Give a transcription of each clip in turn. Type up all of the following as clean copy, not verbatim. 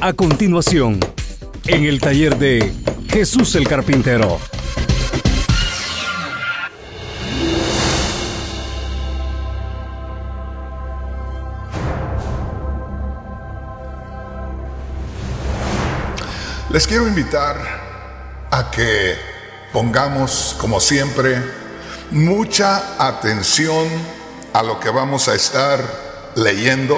A continuación, en el taller de Jesús el Carpintero. Les quiero invitar a que pongamos, como siempre, mucha atención a lo que vamos a estar leyendo.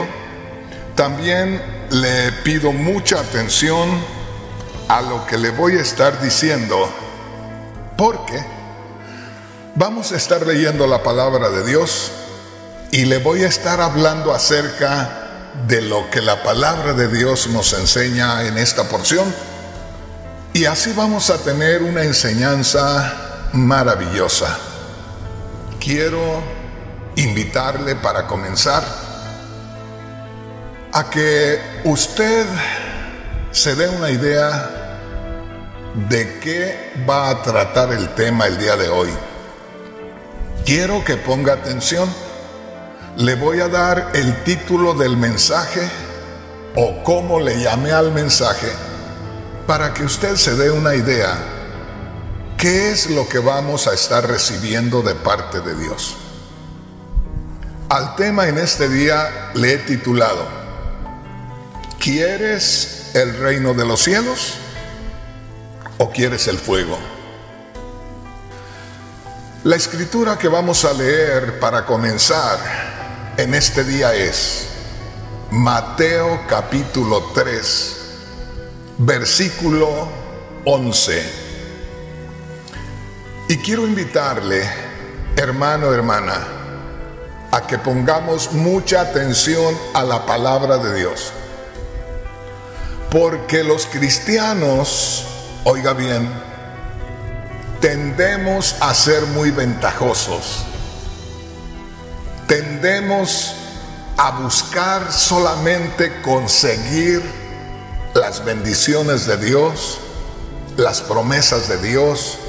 También le pido mucha atención a lo que le voy a estar diciendo, porque vamos a estar leyendo la palabra de Dios y le voy a estar hablando acerca de lo que la palabra de Dios nos enseña en esta porción. Y así vamos a tener una enseñanza maravillosa. Quiero invitarle para comenzar a que usted se dé una idea de qué va a tratar el tema el día de hoy. Quiero que ponga atención. Le voy a dar el título del mensaje o cómo le llamé al mensaje, para que usted se dé una idea qué es lo que vamos a estar recibiendo de parte de Dios. Al tema en este día le he titulado: ¿quieres el reino de los cielos o quieres el fuego? La escritura que vamos a leer para comenzar en este día es Mateo capítulo 3, versículo 11. Y quiero invitarle, hermano, hermana, a que pongamos mucha atención a la palabra de Dios. Porque los cristianos, oiga bien, tendemos a ser muy ventajosos. Tendemos a buscar solamente conseguir las bendiciones de Dios, las promesas de Dios,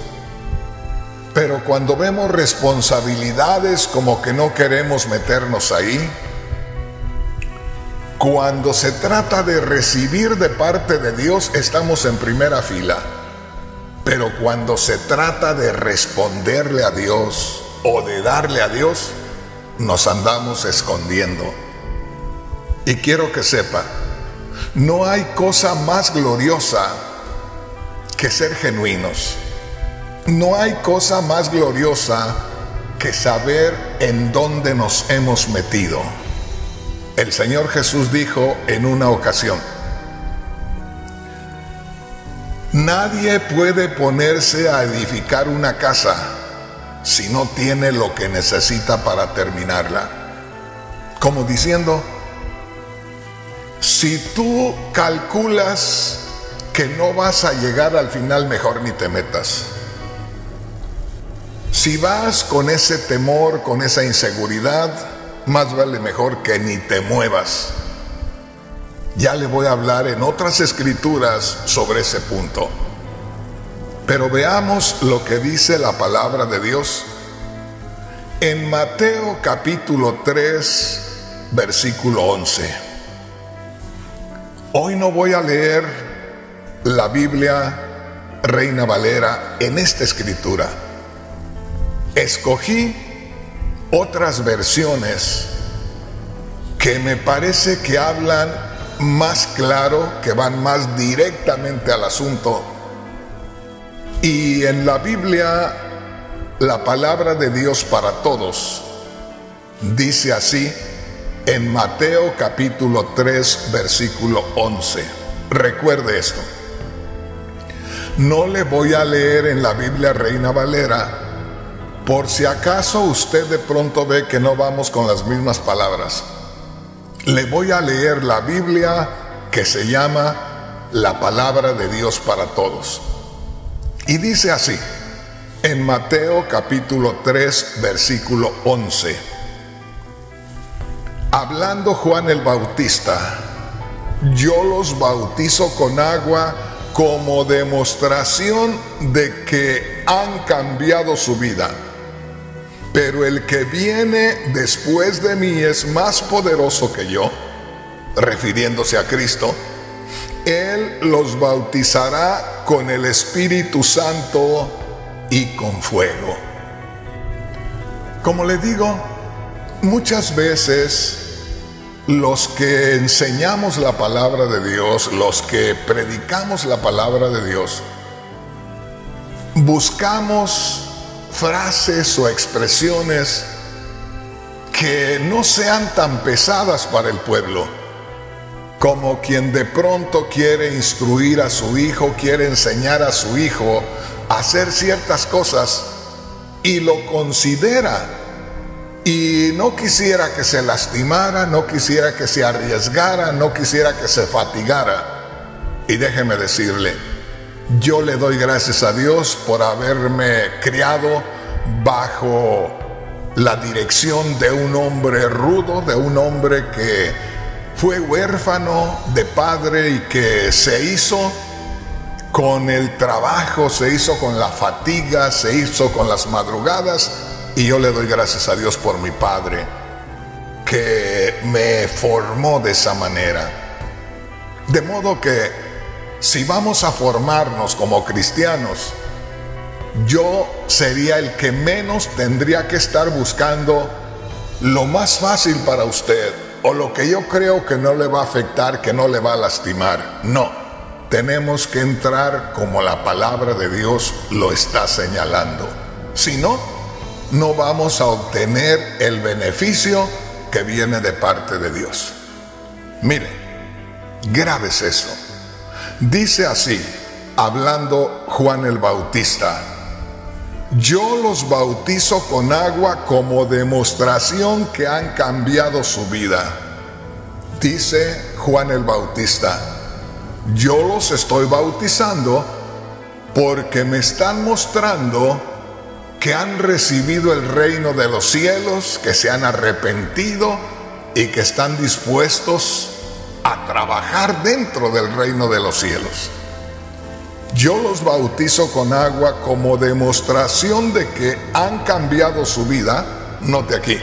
pero cuando vemos responsabilidades como que no queremos meternos ahí. Cuando se trata de recibir de parte de Dios, estamos en primera fila, pero cuando se trata de responderle a Dios o de darle a Dios, nos andamos escondiendo. Y quiero que sepa, no hay cosa más gloriosa que ser genuinos. No hay cosa más gloriosa que saber en dónde nos hemos metido. El Señor Jesús dijo en una ocasión: nadie puede ponerse a edificar una casa si no tiene lo que necesita para terminarla. Como diciendo, si tú calculas que no vas a llegar al final, mejor ni te metas. Si vas con ese temor, con esa inseguridad, más vale mejor que ni te muevas. Ya le voy a hablar en otras escrituras sobre ese punto. Pero veamos lo que dice la palabra de Dios en Mateo capítulo 3, versículo 11. Hoy no voy a leer la Biblia Reina Valera en esta escritura. Escogí otras versiones que me parece que hablan más claro, que van más directamente al asunto. Y en la Biblia, la palabra de Dios para todos dice así en Mateo capítulo 3, versículo 11. Recuerde esto. No le voy a leer en la Biblia Reina Valera, por si acaso usted de pronto ve que no vamos con las mismas palabras. Le voy a leer la Biblia que se llama la palabra de Dios para todos. Y dice así, en Mateo capítulo 3, versículo 11. Hablando Juan el Bautista: yo los bautizo con agua como demostración de que han cambiado su vida. Pero el que viene después de mí es más poderoso que yo, refiriéndose a Cristo, Él los bautizará con el Espíritu Santo y con fuego. Como le digo, muchas veces los que enseñamos la palabra de Dios, los que predicamos la palabra de Dios, buscamos frases o expresiones que no sean tan pesadas para el pueblo, como quien de pronto quiere instruir a su hijo, quiere enseñar a su hijo a hacer ciertas cosas y lo considera y no quisiera que se lastimara, no quisiera que se arriesgara, no quisiera que se fatigara. Y déjeme decirle, yo le doy gracias a Dios por haberme criado bajo la dirección de un hombre rudo, de un hombre que fue huérfano de padre y que se hizo con el trabajo, se hizo con la fatiga, se hizo con las madrugadas. Y yo le doy gracias a Dios por mi padre, que me formó de esa manera. De modo que si vamos a formarnos como cristianos, yo sería el que menos tendría que estar buscando lo más fácil para usted, o lo que yo creo que no le va a afectar, que no le va a lastimar. No, tenemos que entrar como la palabra de Dios lo está señalando. Si no, no vamos a obtener el beneficio que viene de parte de Dios. Mire, grábese esto. Dice así, hablando Juan el Bautista: yo los bautizo con agua como demostración que han cambiado su vida. Dice Juan el Bautista: yo los estoy bautizando porque me están mostrando que han recibido el reino de los cielos, que se han arrepentido y que están dispuestos a trabajar dentro del reino de los cielos. Yo los bautizo con agua como demostración de que han cambiado su vida. Note aquí,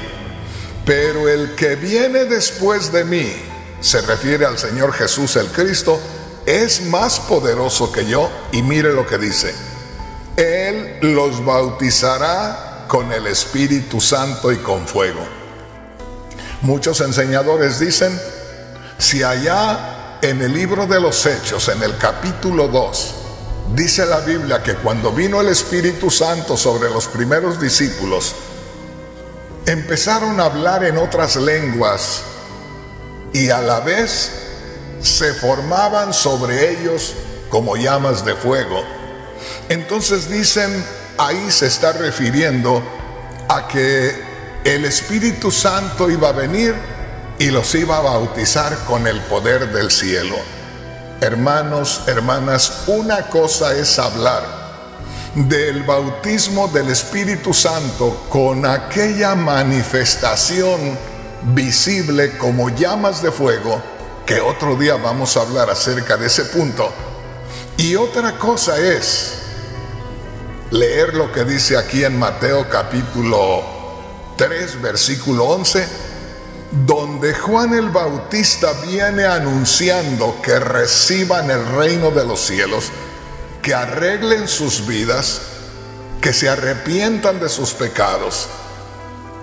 pero el que viene después de mí, se refiere al Señor Jesús el Cristo, es más poderoso que yo. Y mire lo que dice: Él los bautizará con el Espíritu Santo y con fuego. Muchos enseñadores dicen, si allá en el libro de los Hechos, en el capítulo 2, dice la Biblia que cuando vino el Espíritu Santo sobre los primeros discípulos, empezaron a hablar en otras lenguas y a la vez se formaban sobre ellos como llamas de fuego. Entonces dicen, ahí se está refiriendo a que el Espíritu Santo iba a venir y los iba a bautizar con el poder del cielo. Hermanos, hermanas, una cosa es hablar del bautismo del Espíritu Santo con aquella manifestación visible como llamas de fuego, que otro día vamos a hablar acerca de ese punto. Y otra cosa es leer lo que dice aquí en Mateo capítulo 3, versículo 11, donde Juan el Bautista viene anunciando que reciban el reino de los cielos, que arreglen sus vidas, que se arrepientan de sus pecados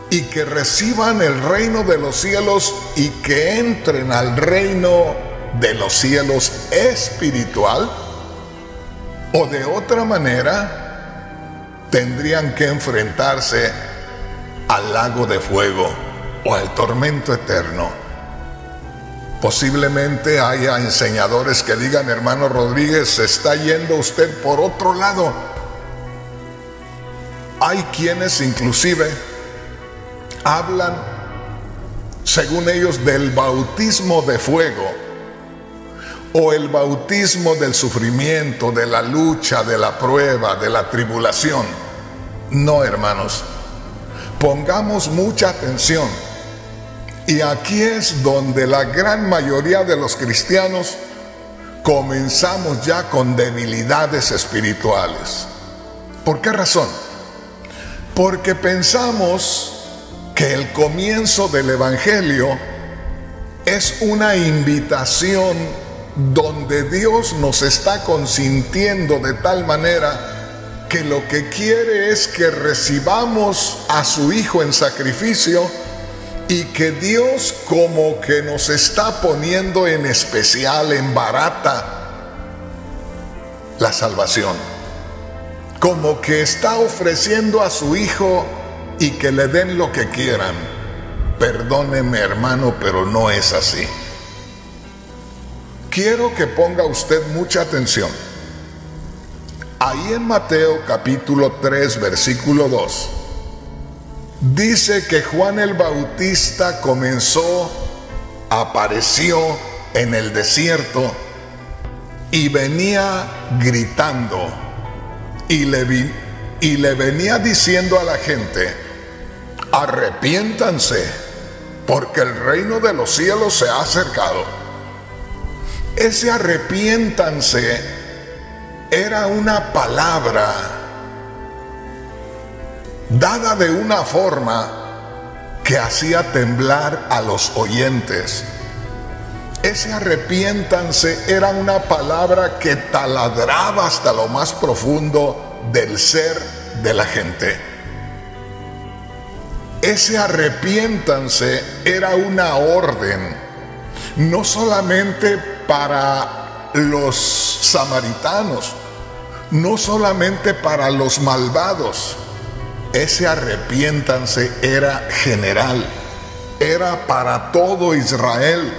y que reciban el reino de los cielos y que entren al reino de los cielos espiritual. O de otra manera, tendrían que enfrentarse al lago de fuego o al tormento eterno. Posiblemente haya enseñadores que digan, hermano Rodríguez, se está yendo usted por otro lado. Hay quienes inclusive hablan, según ellos, del bautismo de fuego o el bautismo del sufrimiento, de la lucha, de la prueba, de la tribulación. No, hermanos, pongamos mucha atención. Y aquí es donde la gran mayoría de los cristianos comenzamos ya con debilidades espirituales. ¿Por qué razón? Porque pensamos que el comienzo del Evangelio es una invitación donde Dios nos está consintiendo de tal manera que lo que quiere es que recibamos a su Hijo en sacrificio, y que Dios como que nos está poniendo en especial, en barata, la salvación. Como que está ofreciendo a su Hijo y que le den lo que quieran. Perdóneme, hermano, pero no es así. Quiero que ponga usted mucha atención. Ahí en Mateo capítulo 3, versículo 2, dice que Juan el Bautista apareció en el desierto y venía gritando y le venía diciendo a la gente: arrepiéntanse, porque el reino de los cielos se ha acercado. Ese arrepiéntanse era una palabra dada de una forma que hacía temblar a los oyentes. Ese arrepiéntanse era una palabra que taladraba hasta lo más profundo del ser de la gente. Ese arrepiéntanse era una orden, no solamente para los samaritanos, no solamente para los malvados. Ese arrepiéntanse era general, era para todo Israel,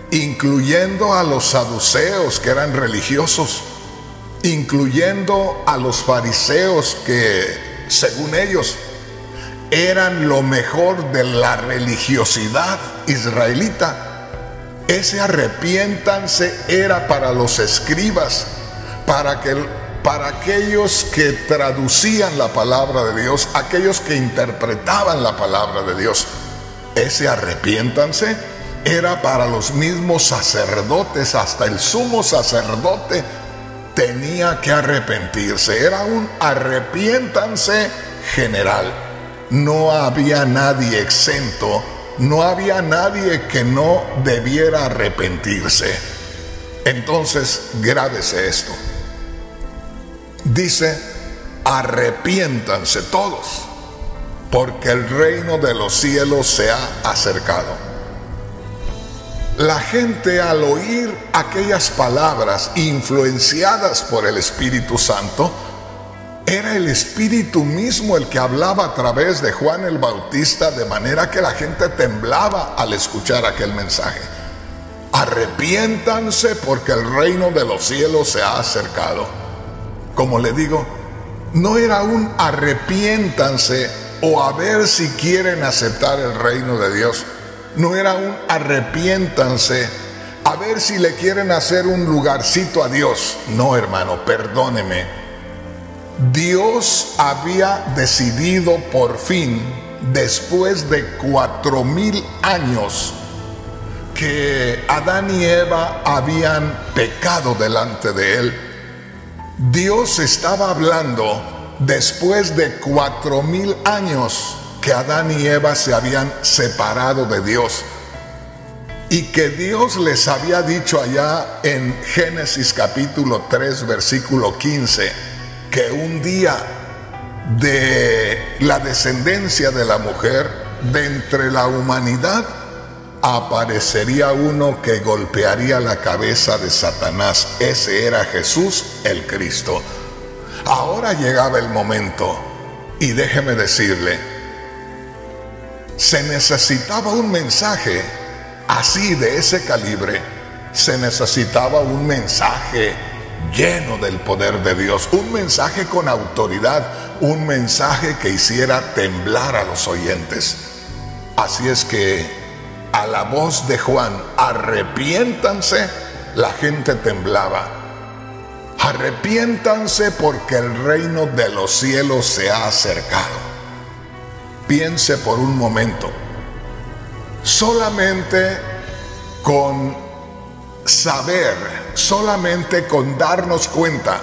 incluyendo a los saduceos, que eran religiosos, incluyendo a los fariseos, que según ellos eran lo mejor de la religiosidad israelita. Ese arrepiéntanse era para los escribas, para aquellos que traducían la palabra de Dios, aquellos que interpretaban la palabra de Dios. Ese arrepiéntanse era para los mismos sacerdotes, hasta el sumo sacerdote tenía que arrepentirse. Era un arrepiéntanse general. No había nadie exento, no había nadie que no debiera arrepentirse. Entonces, grábese esto. Dice: arrepiéntanse todos, porque el reino de los cielos se ha acercado. La gente, al oír aquellas palabras influenciadas por el Espíritu Santo, era el Espíritu mismo el que hablaba a través de Juan el Bautista, de manera que la gente temblaba al escuchar aquel mensaje. Arrepiéntanse, porque el reino de los cielos se ha acercado. Como le digo, no era un arrepiéntanse o a ver si quieren aceptar el reino de Dios. No era un arrepiéntanse a ver si le quieren hacer un lugarcito a Dios. No, hermano, perdóneme. Dios había decidido por fin, después de 4000 años, que Adán y Eva habían pecado delante de Él. Dios estaba hablando después de 4000 años que Adán y Eva se habían separado de Dios, y que Dios les había dicho allá en Génesis capítulo 3 versículo 15 que un día de la descendencia de la mujer, de entre la humanidad, aparecería uno que golpearía la cabeza de Satanás. Ese era Jesús el Cristo. Ahora llegaba el momento, y déjeme decirle, se necesitaba un mensaje así, de ese calibre. Se necesitaba un mensaje lleno del poder de Dios, un mensaje con autoridad, un mensaje que hiciera temblar a los oyentes. Así es que a la voz de Juan, arrepiéntanse, la gente temblaba. Arrepiéntanse, porque el reino de los cielos se ha acercado. Piense por un momento, solamente con saber, solamente con darnos cuenta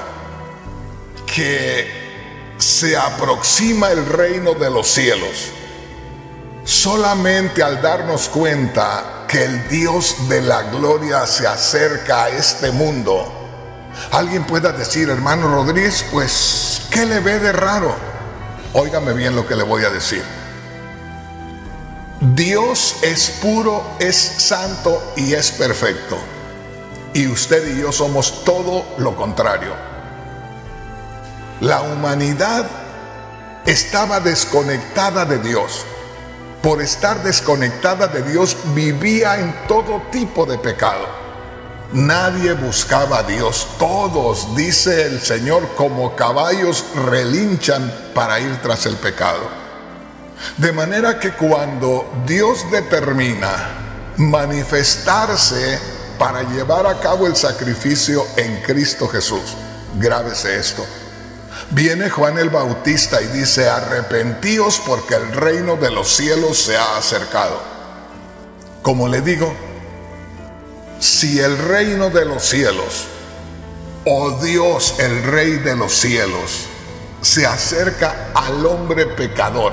que se aproxima el reino de los cielos, solamente al darnos cuenta que el Dios de la gloria se acerca a este mundo. Alguien pueda decir, hermano Rodríguez, pues, ¿qué le ve de raro? Óigame bien lo que le voy a decir. Dios es puro, es santo y es perfecto. Y usted y yo somos todo lo contrario. La humanidad estaba desconectada de Dios. Por estar desconectada de Dios, vivía en todo tipo de pecado. Nadie buscaba a Dios. Todos, dice el Señor, como caballos relinchan para ir tras el pecado. De manera que cuando Dios determina manifestarse para llevar a cabo el sacrificio en Cristo Jesús, grábese esto. Viene Juan el Bautista y dice, arrepentíos porque el reino de los cielos se ha acercado. Como le digo, si el reino de los cielos, o Dios, el Rey de los cielos, se acerca al hombre pecador,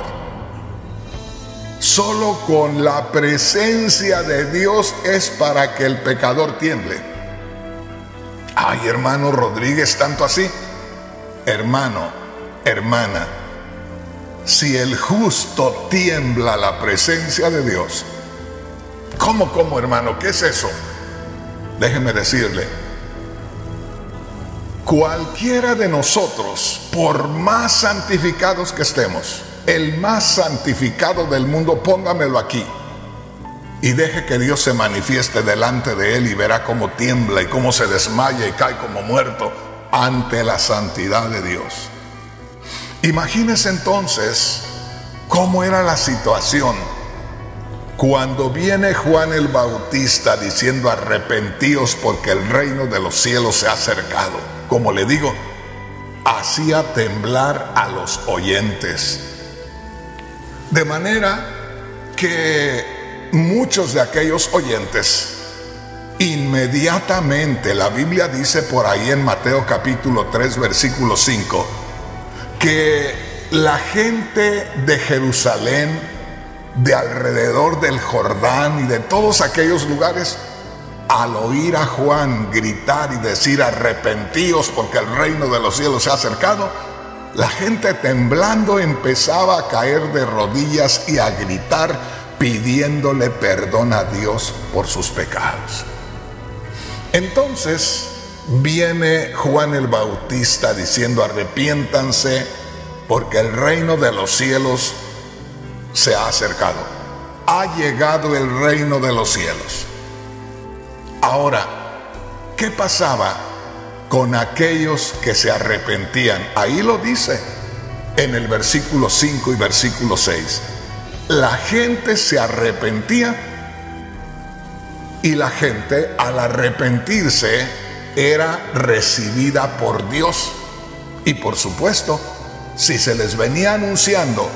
solo con la presencia de Dios es para que el pecador tiemble. Ay, hermano Rodríguez, ¿tanto así? Hermano, hermana, si el justo tiembla a la presencia de Dios, ¿cómo, hermano? ¿Qué es eso? Déjeme decirle, cualquiera de nosotros, por más santificados que estemos, el más santificado del mundo, póngamelo aquí y deje que Dios se manifieste delante de él y verá cómo tiembla y cómo se desmaya y cae como muerto ante la santidad de Dios. Imagínese entonces cómo era la situación cuando viene Juan el Bautista diciendo, arrepentíos porque el reino de los cielos se ha acercado. Como le digo, hacía temblar a los oyentes. De manera que muchos de aquellos oyentes, inmediatamente, la Biblia dice por ahí en Mateo capítulo 3, versículo 5, que la gente de Jerusalén, de alrededor del Jordán y de todos aquellos lugares, al oír a Juan gritar y decir, arrepentíos porque el reino de los cielos se ha acercado, la gente temblando empezaba a caer de rodillas y a gritar pidiéndole perdón a Dios por sus pecados. Entonces viene Juan el Bautista diciendo, arrepiéntanse porque el reino de los cielos se ha acercado. Ha llegado el reino de los cielos. Ahora, ¿qué pasaba con aquellos que se arrepentían? Ahí lo dice en el versículo 5 y versículo 6. La gente se arrepentía y la gente, al arrepentirse, era recibida por Dios. Y por supuesto, si se les venía anunciando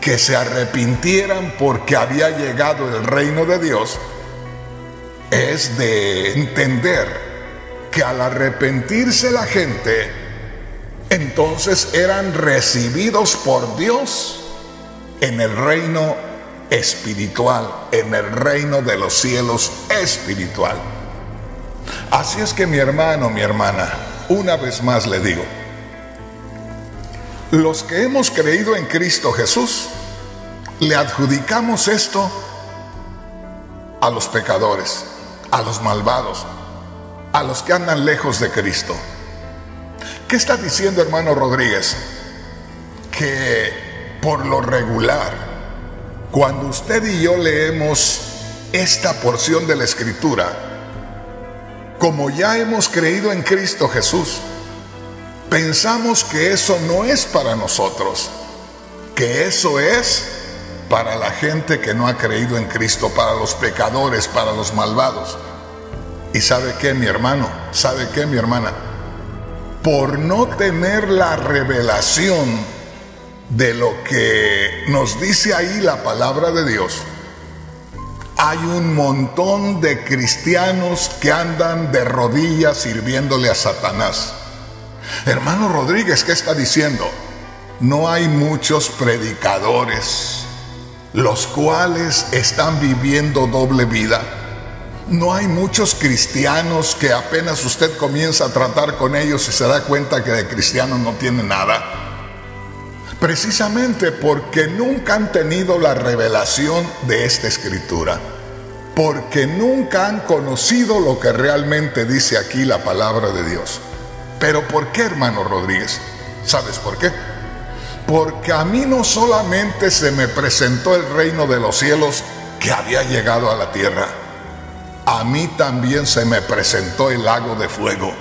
que se arrepintieran porque había llegado el reino de Dios, es de entender que al arrepentirse la gente, entonces eran recibidos por Dios en el reino espiritual, en el reino de los cielos espiritual. Así es que mi hermano, mi hermana, una vez más le digo, los que hemos creído en Cristo Jesús, le adjudicamos esto a los pecadores, a los malvados, a los que andan lejos de Cristo. ¿Qué está diciendo, hermano Rodríguez? Que por lo regular, cuando usted y yo leemos esta porción de la Escritura, como ya hemos creído en Cristo Jesús, pensamos que eso no es para nosotros, que eso es para la gente que no ha creído en Cristo, para los pecadores, para los malvados. ¿Y sabe qué, mi hermano? ¿Sabe qué, mi hermana? Por no tener la revelación de lo que nos dice ahí la palabra de Dios, hay un montón de cristianos que andan de rodillas sirviéndole a Satanás. Hermano Rodríguez, ¿qué está diciendo? No hay muchos predicadores, los cuales están viviendo doble vida. No hay muchos cristianos que apenas usted comienza a tratar con ellos y se da cuenta que de cristianos no tienen nada. Precisamente porque nunca han tenido la revelación de esta escritura. Porque nunca han conocido lo que realmente dice aquí la palabra de Dios. ¿Pero por qué, hermano Rodríguez? ¿Sabes por qué? Porque a mí no solamente se me presentó el reino de los cielos que había llegado a la tierra, a mí también se me presentó el lago de fuego.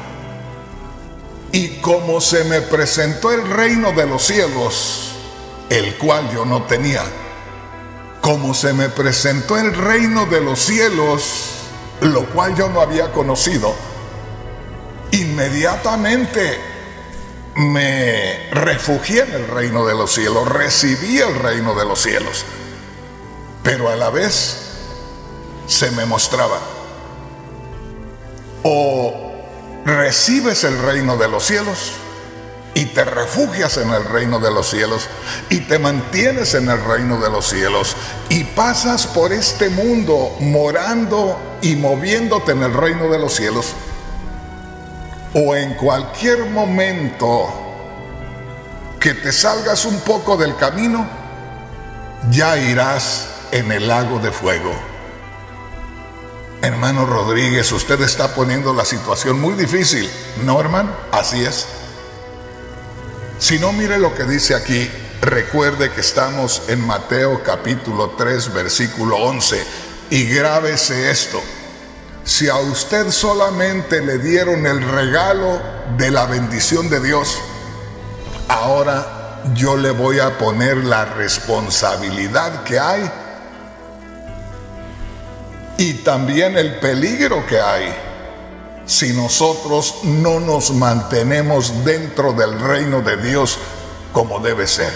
Y como se me presentó el reino de los cielos, el cual yo no tenía, como se me presentó el reino de los cielos, lo cual yo no había conocido, inmediatamente me refugié en el reino de los cielos, recibí el reino de los cielos, pero a la vez se me mostraba: o recibes el reino de los cielos y te refugias en el reino de los cielos y te mantienes en el reino de los cielos y pasas por este mundo morando y moviéndote en el reino de los cielos, o en cualquier momento que te salgas un poco del camino, ya irás en el lago de fuego. Hermano Rodríguez, usted está poniendo la situación muy difícil, ¿no, hermano? Así es. Si no, mire lo que dice aquí. Recuerde que estamos en Mateo capítulo 3, versículo 11, y grábese esto: si a usted solamente le dieron el regalo de la bendición de Dios, ahora yo le voy a poner la responsabilidad que hay y también el peligro que hay si nosotros no nos mantenemos dentro del reino de Dios como debe ser.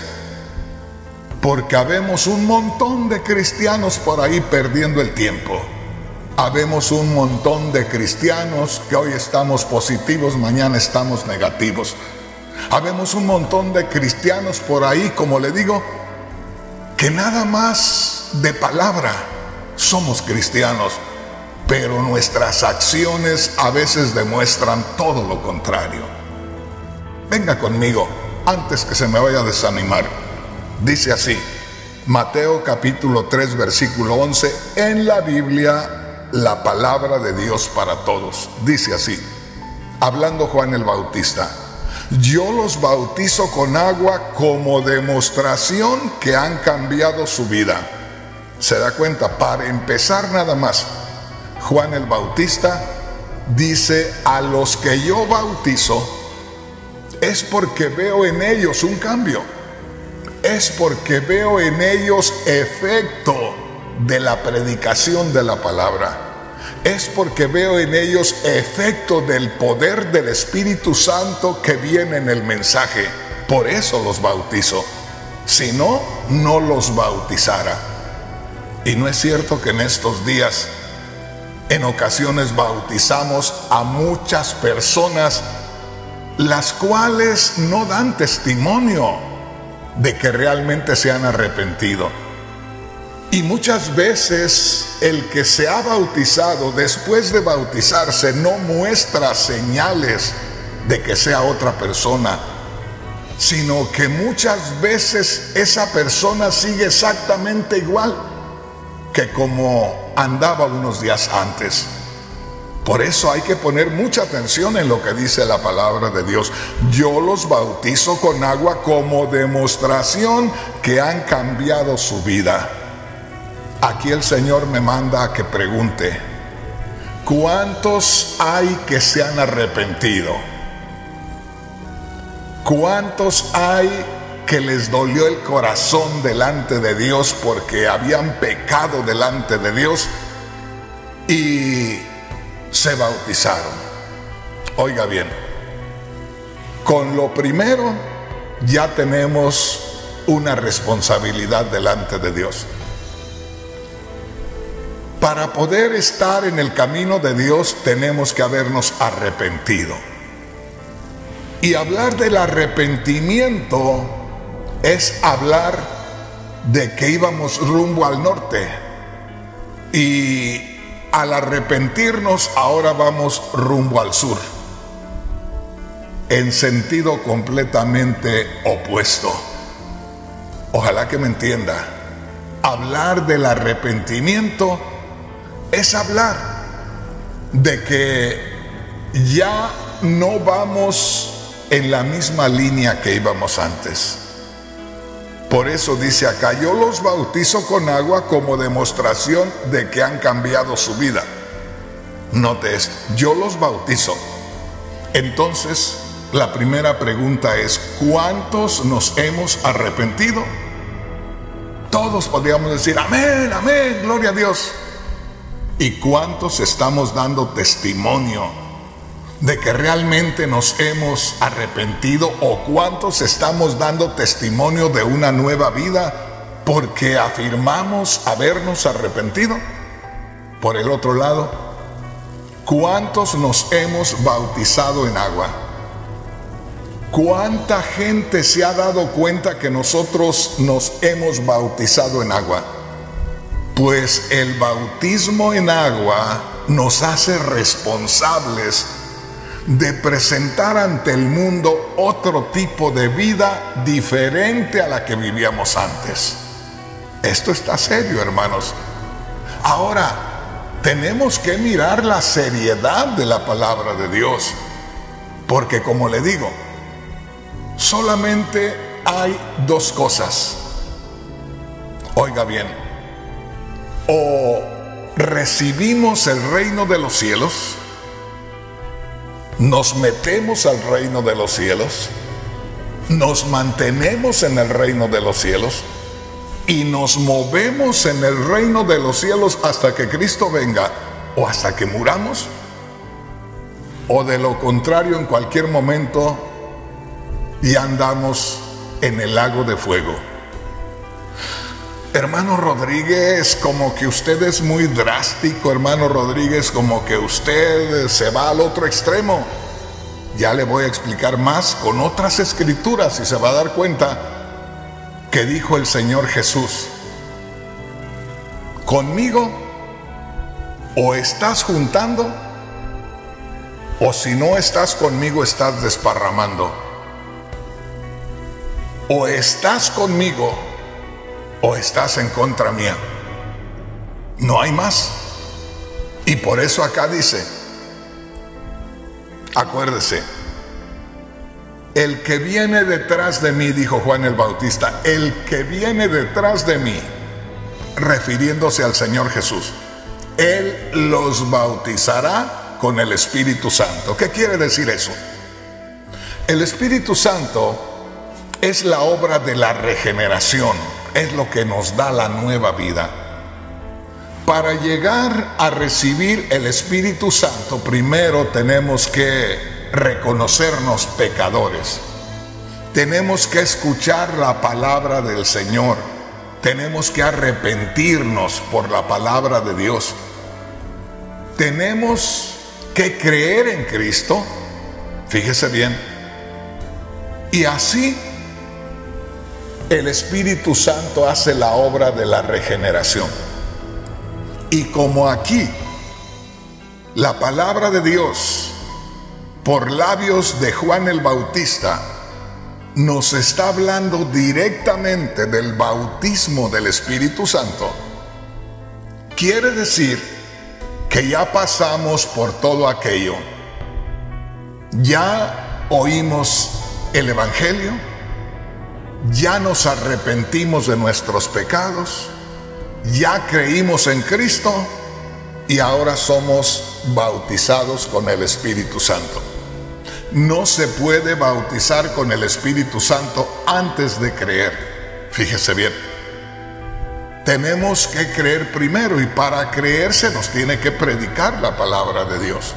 Porque habemos un montón de cristianos por ahí perdiendo el tiempo. Habemos un montón de cristianos que hoy estamos positivos, mañana estamos negativos. Habemos un montón de cristianos por ahí, como le digo, que nada más de palabra somos cristianos, pero nuestras acciones a veces demuestran todo lo contrario. Venga conmigo, antes que se me vaya a desanimar. Dice así, Mateo capítulo 3, versículo 11, en la Biblia, la palabra de Dios para todos. Dice así, hablando Juan el Bautista: yo los bautizo con agua como demostración que han cambiado su vida. ¿Se da cuenta? Para empezar nada más, Juan el Bautista dice: a los que yo bautizo es porque veo en ellos un cambio, es porque veo en ellos efecto de la predicación de la palabra, es porque veo en ellos efecto del poder del Espíritu Santo que viene en el mensaje. Por eso los bautizo. Si no, no los bautizara. Y no es cierto que en estos días, en ocasiones bautizamos a muchas personas las cuales no dan testimonio de que realmente se han arrepentido. Y muchas veces el que se ha bautizado, después de bautizarse, no muestra señales de que sea otra persona, sino que muchas veces esa persona sigue exactamente igual que como andaba unos días antes. Por eso hay que poner mucha atención en lo que dice la palabra de Dios. Yo los bautizo con agua como demostración que han cambiado su vida. Aquí el Señor me manda a que pregunte: ¿cuántos hay que se han arrepentido? ¿Cuántos hay que les dolió el corazón delante de Dios porque habían pecado delante de Dios y se bautizaron? Oiga bien, con lo primero ya tenemos una responsabilidad delante de Dios. Para poder estar en el camino de Dios tenemos que habernos arrepentido. Y hablar del arrepentimiento es hablar de que íbamos rumbo al norte y al arrepentirnos ahora vamos rumbo al sur, en sentido completamente opuesto. Ojalá que me entienda. Hablar del arrepentimiento es hablar de que ya no vamos en la misma línea que íbamos antes. Por eso dice acá: yo los bautizo con agua como demostración de que han cambiado su vida. Note esto: yo los bautizo. Entonces, la primera pregunta es: ¿cuántos nos hemos arrepentido? Todos podríamos decir amén, amén, gloria a Dios. ¿Y cuántos estamos dando testimonio de que realmente nos hemos arrepentido? ¿O cuántos estamos dando testimonio de una nueva vida porque afirmamos habernos arrepentido? Por el otro lado, ¿cuántos nos hemos bautizado en agua? ¿Cuánta gente se ha dado cuenta que nosotros nos hemos bautizado en agua? Pues el bautismo en agua nos hace responsables de presentar ante el mundo otro tipo de vida diferente a la que vivíamos antes. Esto está serio, hermanos. Ahora, tenemos que mirar la seriedad de la palabra de Dios, porque como le digo, solamente hay dos cosas. Oiga bien: o recibimos el reino de los cielos, nos metemos al reino de los cielos, nos mantenemos en el reino de los cielos y nos movemos en el reino de los cielos hasta que Cristo venga o hasta que muramos, o de lo contrario, en cualquier momento y andamos en el lago de fuego. Hermano Rodríguez, como que usted es muy drástico, hermano Rodríguez, como que usted se va al otro extremo. Ya le voy a explicar más con otras escrituras y se va a dar cuenta que dijo el Señor Jesús: conmigo o estás juntando, o si no estás conmigo estás desparramando. O estás conmigo o estás en contra mía. No hay más. Y por eso acá dice, acuérdese, el que viene detrás de mí, dijo Juan el Bautista, el que viene detrás de mí, refiriéndose al Señor Jesús, Él los bautizará con el Espíritu Santo. ¿Qué quiere decir eso? El Espíritu Santo es la obra de la regeneración, es lo que nos da la nueva vida. Para llegar a recibir el Espíritu Santo, primero tenemos que reconocernos pecadores. Tenemos que escuchar la palabra del Señor. Tenemos que arrepentirnos por la palabra de Dios. Tenemos que creer en Cristo. Fíjese bien. Y así el Espíritu Santo hace la obra de la regeneración. Y como aquí la palabra de Dios por labios de Juan el Bautista nos está hablando directamente del bautismo del Espíritu Santo, quiere decir que ya pasamos por todo aquello. Ya oímos el Evangelio, ya nos arrepentimos de nuestros pecados, ya creímos en Cristo y ahora somos bautizados con el Espíritu Santo. No se puede bautizar con el Espíritu Santo antes de creer. Fíjese bien. Tenemos que creer primero, y para creer se nos tiene que predicar la palabra de Dios.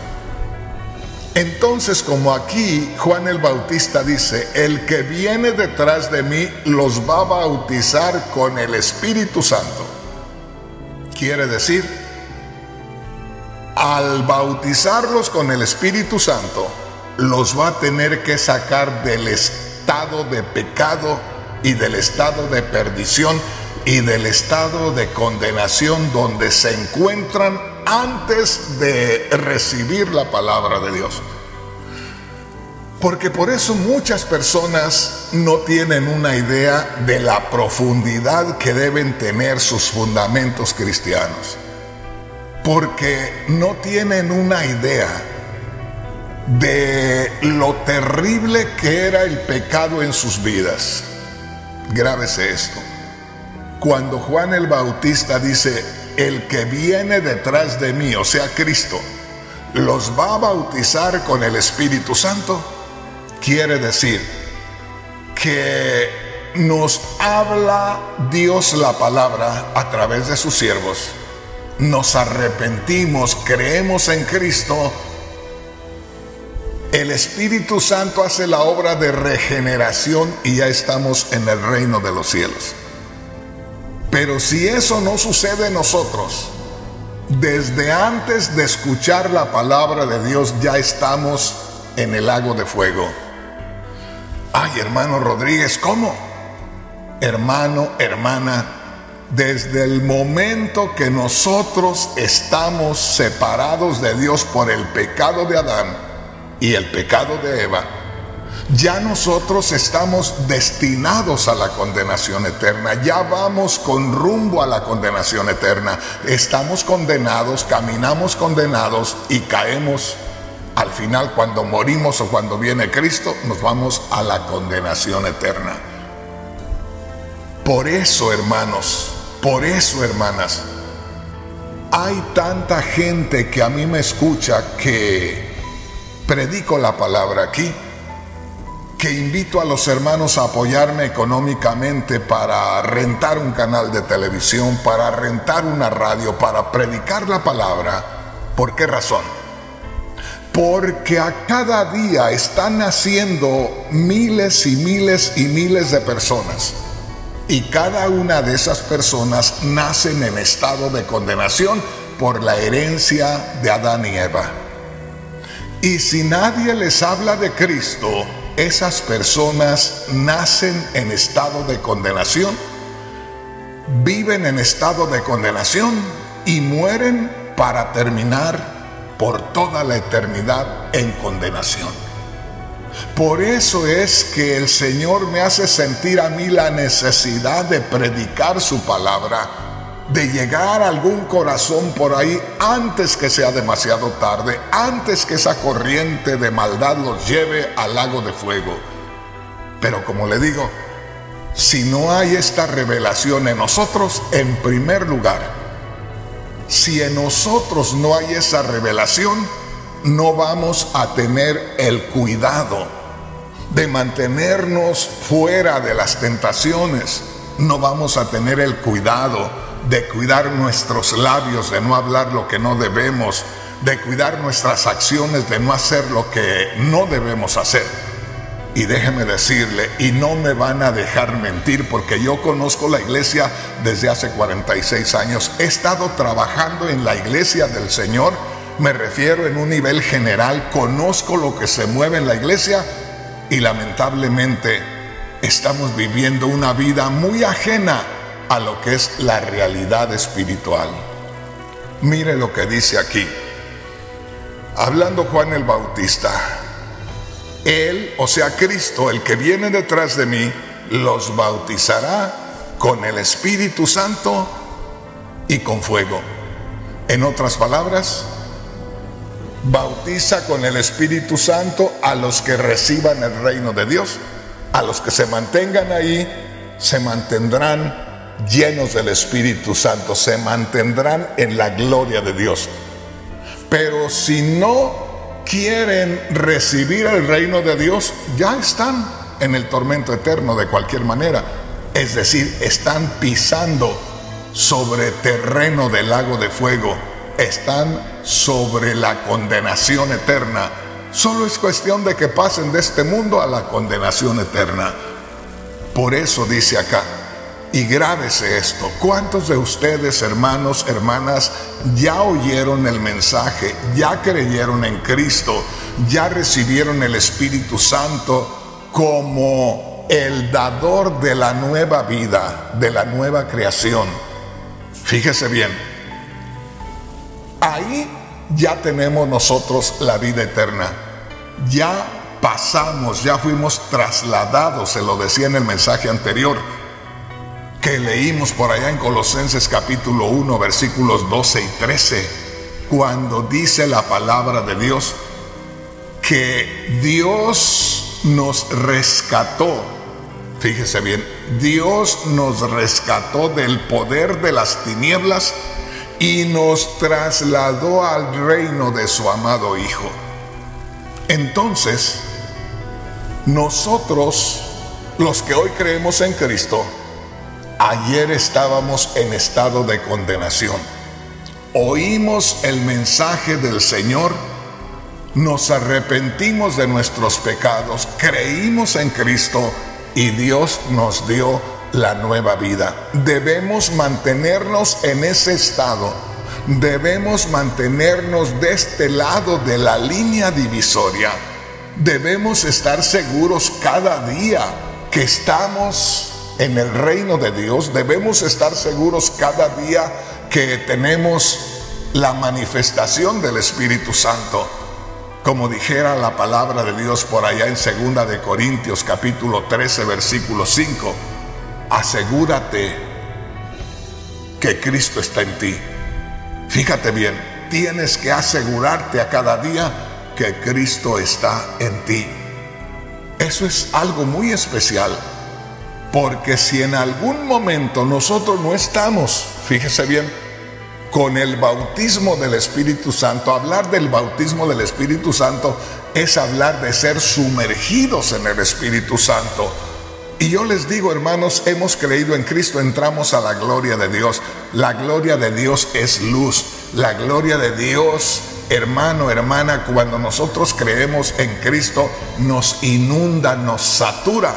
Entonces, como aquí Juan el Bautista dice, el que viene detrás de mí los va a bautizar con el Espíritu Santo. Quiere decir, al bautizarlos con el Espíritu Santo, los va a tener que sacar del estado de pecado y del estado de perdición y del estado de condenación donde se encuentran antes de recibir la palabra de Dios. Porque por eso muchas personas no tienen una idea de la profundidad que deben tener sus fundamentos cristianos. Porque no tienen una idea de lo terrible que era el pecado en sus vidas. Grábese esto. Cuando Juan el Bautista dice, el que viene detrás de mí, o sea Cristo, los va a bautizar con el Espíritu Santo, quiere decir que nos habla Dios la palabra a través de sus siervos. Nos arrepentimos, creemos en Cristo. El Espíritu Santo hace la obra de regeneración y ya estamos en el reino de los cielos. Pero si eso no sucede en nosotros, desde antes de escuchar la palabra de Dios ya estamos en el lago de fuego. Ay, hermano Rodríguez, ¿cómo? Hermano, hermana, desde el momento que nosotros estamos separados de Dios por el pecado de Adán y el pecado de Eva, ya nosotros estamos destinados a la condenación eterna. Ya vamos con rumbo a la condenación eterna. Estamos condenados, caminamos condenados y caemos. Al final, cuando morimos o cuando viene Cristo, nos vamos a la condenación eterna. Por eso, hermanos, por eso, hermanas, hay tanta gente que a mí me escucha que predico la palabra aquí, que invito a los hermanos a apoyarme económicamente para rentar un canal de televisión, para rentar una radio, para predicar la palabra. ¿Por qué razón? Porque a cada día están naciendo miles y miles y miles de personas. Y cada una de esas personas nacen en estado de condenación por la herencia de Adán y Eva. Y si nadie les habla de Cristo, esas personas nacen en estado de condenación, viven en estado de condenación y mueren para terminar por toda la eternidad en condenación. Por eso es que el Señor me hace sentir a mí la necesidad de predicar su palabra, de llegar a algún corazón por ahí antes que sea demasiado tarde, antes que esa corriente de maldad los lleve al lago de fuego. Pero como le digo, si no hay esta revelación en nosotros, en primer lugar, si en nosotros no hay esa revelación, no vamos a tener el cuidado de mantenernos fuera de las tentaciones. No vamos a tener el cuidado de cuidar nuestros labios, de no hablar lo que no debemos, de cuidar nuestras acciones, de no hacer lo que no debemos hacer. Y déjeme decirle, y no me van a dejar mentir, porque yo conozco la iglesia desde hace 46 años. He estado trabajando en la iglesia del Señor, me refiero en un nivel general, conozco lo que se mueve en la iglesia y lamentablemente estamos viviendo una vida muy ajena a lo que es la realidad espiritual. Mire lo que dice aquí, hablando Juan el Bautista: Él, o sea Cristo, el que viene detrás de mí, los bautizará con el Espíritu Santo y con fuego. En otras palabras, bautiza con el Espíritu Santo a los que reciban el reino de Dios. A los que se mantengan ahí, se mantendrán llenos del Espíritu Santo, se mantendrán en la gloria de Dios. Pero si no quieren recibir el reino de Dios, ya están en el tormento eterno de cualquier manera. Es decir, están pisando sobre terreno del lago de fuego, están sobre la condenación eterna. Solo es cuestión de que pasen de este mundo a la condenación eterna. Por eso dice acá, y grábese esto: ¿cuántos de ustedes, hermanos, hermanas, ya oyeron el mensaje, ya creyeron en Cristo, ya recibieron el Espíritu Santo como el dador de la nueva vida, de la nueva creación. Fíjese bien, ahí ya tenemos nosotros la vida eterna. Ya pasamos, ya fuimos trasladados, se lo decía en el mensaje anterior que leímos por allá en Colosenses capítulo 1, versículos 12 y 13, cuando dice la palabra de Dios que Dios nos rescató. Fíjese bien, Dios nos rescató del poder de las tinieblas y nos trasladó al reino de su amado Hijo. Entonces, nosotros, los que hoy creemos en Cristo, ayer estábamos en estado de condenación. Oímos el mensaje del Señor, nos arrepentimos de nuestros pecados, creímos en Cristo y Dios nos dio la nueva vida. Debemos mantenernos en ese estado. Debemos mantenernos de este lado de la línea divisoria. Debemos estar seguros cada día que estamos en el reino de Dios. Debemos estar seguros cada día que tenemos la manifestación del Espíritu Santo. Como dijera la palabra de Dios por allá en 2 de Corintios capítulo 13 versículo 5, asegúrate que Cristo está en ti. Fíjate bien, tienes que asegurarte a cada día que Cristo está en ti. Eso es algo muy especial, porque si en algún momento nosotros no estamos, fíjese bien, con el bautismo del Espíritu Santo, hablar del bautismo del Espíritu Santo es hablar de ser sumergidos en el Espíritu Santo. Y yo les digo, hermanos, hemos creído en Cristo, entramos a la gloria de Dios. La gloria de Dios es luz. La gloria de Dios, hermano, hermana, cuando nosotros creemos en Cristo, nos inunda, nos satura.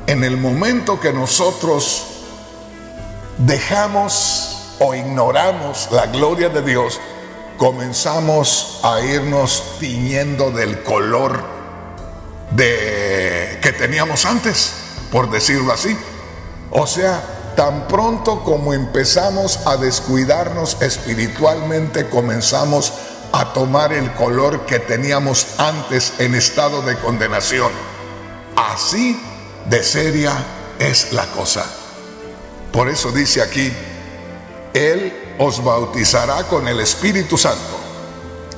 En el momento que nosotros dejamos o ignoramos la gloria de Dios, comenzamos a irnos tiñendo del color que teníamos antes, por decirlo así. O sea, tan pronto como empezamos a descuidarnos espiritualmente, comenzamos a tomar el color que teníamos antes en estado de condenación. Así de seria es la cosa. Por eso dice aquí, Él os bautizará con el Espíritu Santo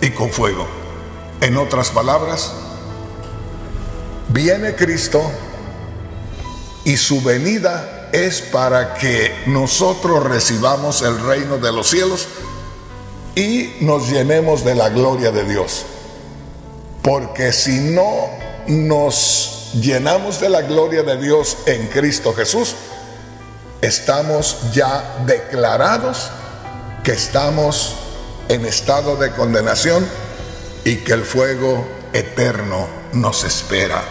y con fuego. En otras palabras, viene Cristo y su venida es para que nosotros recibamos el reino de los cielos y nos llenemos de la gloria de Dios. Porque si no nos llenamos de la gloria de Dios en Cristo Jesús, estamos ya declarados que estamos en estado de condenación y que el fuego eterno nos espera.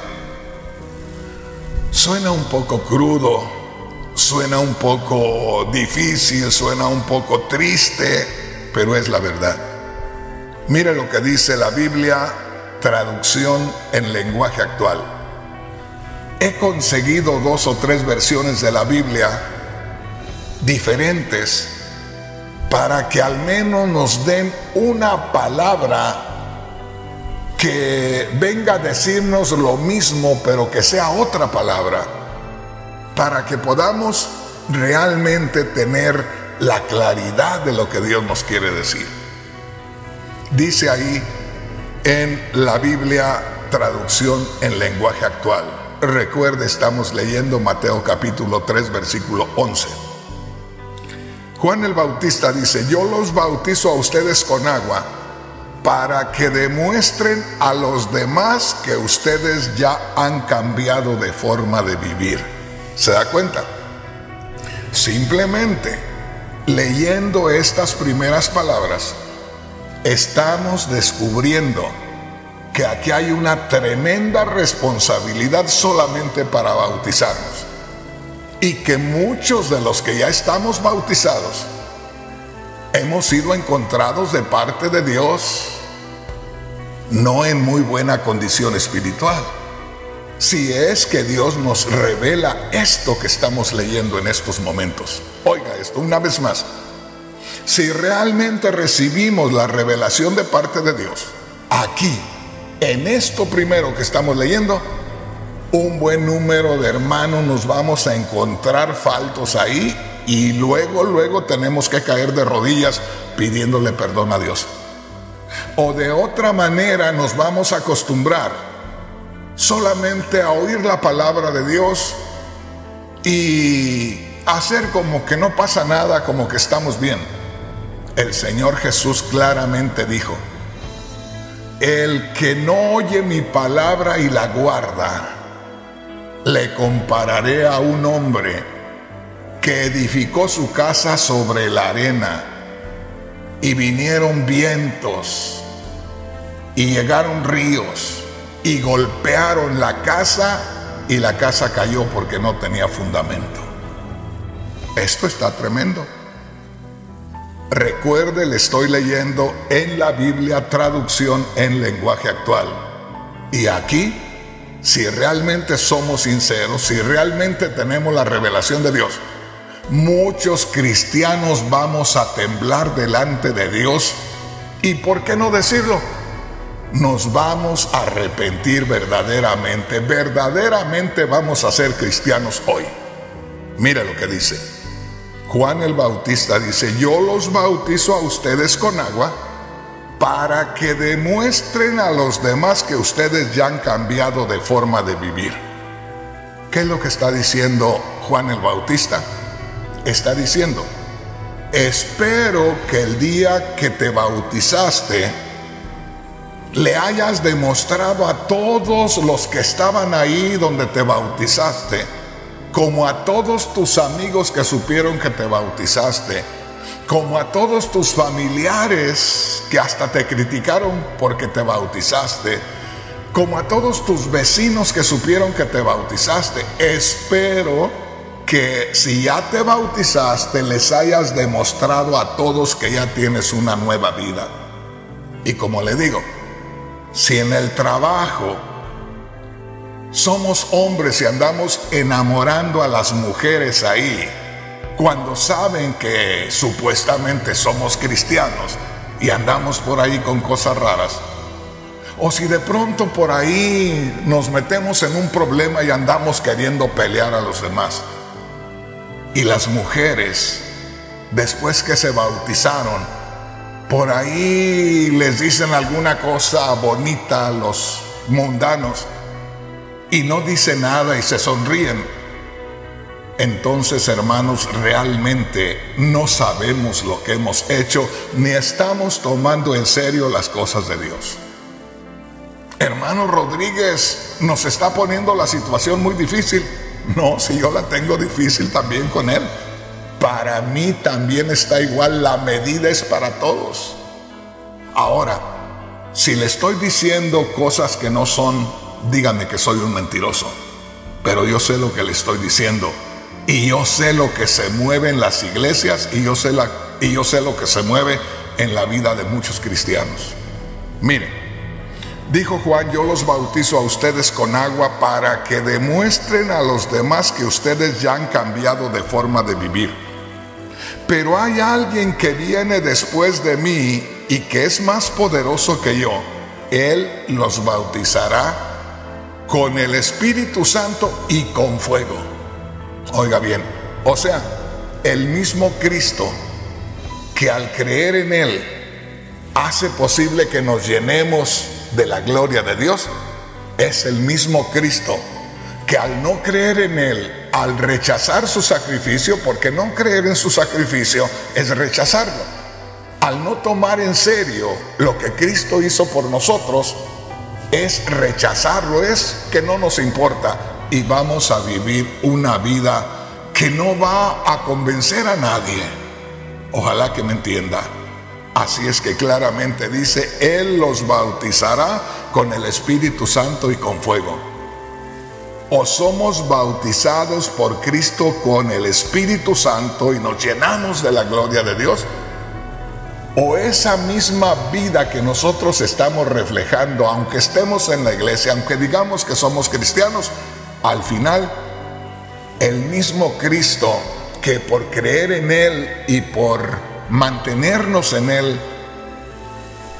Suena un poco crudo, suena un poco difícil, suena un poco triste, pero es la verdad. Mire lo que dice la Biblia, traducción en lenguaje actual. He conseguido 2 o 3 versiones de la Biblia diferentes para que al menos nos den una palabra que venga a decirnos lo mismo, pero que sea otra palabra, para que podamos realmente tener la claridad de lo que Dios nos quiere decir. Dice ahí en la Biblia, traducción en lenguaje actual. Recuerde, estamos leyendo Mateo capítulo 3, versículo 11. Juan el Bautista dice: yo los bautizo a ustedes con agua para que demuestren a los demás que ustedes ya han cambiado de forma de vivir. ¿Se da cuenta? Simplemente leyendo estas primeras palabras, estamos descubriendo que aquí hay una tremenda responsabilidad solamente para bautizarnos. Y que muchos de los que ya estamos bautizados hemos sido encontrados de parte de Dios no en muy buena condición espiritual. si es que Dios nos revela esto que estamos leyendo en estos momentos. Oiga esto una vez más. Si realmente recibimos la revelación de parte de Dios, aquí, en esto primero que estamos leyendo, un buen número de hermanos nos vamos a encontrar faltos ahí y luego tenemos que caer de rodillas pidiéndole perdón a Dios. O de otra manera nos vamos a acostumbrar solamente a oír la palabra de Dios y hacer como que no pasa nada, como que estamos bien. El Señor Jesús claramente dijo: el que no oye mi palabra y la guarda, le compararé a un hombre que edificó su casa sobre la arena, y vinieron vientos y llegaron ríos y golpearon la casa, y la casa cayó porque no tenía fundamento. Esto está tremendo. Recuerde, le estoy leyendo en la Biblia, traducción en lenguaje actual. Y aquí, si realmente somos sinceros, si realmente tenemos la revelación de Dios, muchos cristianos vamos a temblar delante de Dios. ¿Y por qué no decirlo? Nos vamos a arrepentir verdaderamente. Verdaderamente vamos a ser cristianos hoy. Mire lo que dice Juan el Bautista. Dice: yo los bautizo a ustedes con agua para que demuestren a los demás que ustedes ya han cambiado de forma de vivir. ¿Qué es lo que está diciendo Juan el Bautista? Está diciendo: espero que el día que te bautizaste le hayas demostrado a todos los que estaban ahí donde te bautizaste, como a todos tus amigos que supieron que te bautizaste, como a todos tus familiares que hasta te criticaron porque te bautizaste, como a todos tus vecinos que supieron que te bautizaste. Espero que si ya te bautizaste, les hayas demostrado a todos que ya tienes una nueva vida. Y como le digo, si en el trabajo somos hombres y andamos enamorando a las mujeres ahí, cuando saben que supuestamente somos cristianos y andamos por ahí con cosas raras, o si de pronto por ahí nos metemos en un problema y andamos queriendo pelear a los demás, y las mujeres, después que se bautizaron, por ahí les dicen alguna cosa bonita a los mundanos y no dicen nada y se sonríen, entonces, hermanos, realmente no sabemos lo que hemos hecho, ni estamos tomando en serio las cosas de Dios. Hermano Rodríguez nos está poniendo la situación muy difícil. No, si yo la tengo difícil también con él. Para mí también está igual, la medida es para todos. Ahora, si le estoy diciendo cosas que no son, dígame que soy un mentiroso. Pero yo sé lo que le estoy diciendo. Y yo sé lo que se mueve en las iglesias, y yo sé lo que se mueve en la vida de muchos cristianos. Miren, dijo Juan: yo los bautizo a ustedes con agua para que demuestren a los demás que ustedes ya han cambiado de forma de vivir. Pero hay alguien que viene después de mí y que es más poderoso que yo. Él los bautizará con el Espíritu Santo y con fuego. Oiga bien, o sea, el mismo Cristo, que al creer en Él hace posible que nos llenemos de la gloria de Dios, es el mismo Cristo que al no creer en Él, al rechazar su sacrificio, porque no creer en su sacrificio es rechazarlo, al no tomar en serio lo que Cristo hizo por nosotros, es rechazarlo, es que no nos importa, y vamos a vivir una vida que no va a convencer a nadie. Ojalá que me entienda. Así es que claramente dice: Él los bautizará con el Espíritu Santo y con fuego. O somos bautizados por Cristo con el Espíritu Santo y nos llenamos de la gloria de Dios, o esa misma vida que nosotros estamos reflejando, aunque estemos en la iglesia, aunque digamos que somos cristianos, al final el mismo Cristo, que por creer en Él y por mantenernos en Él,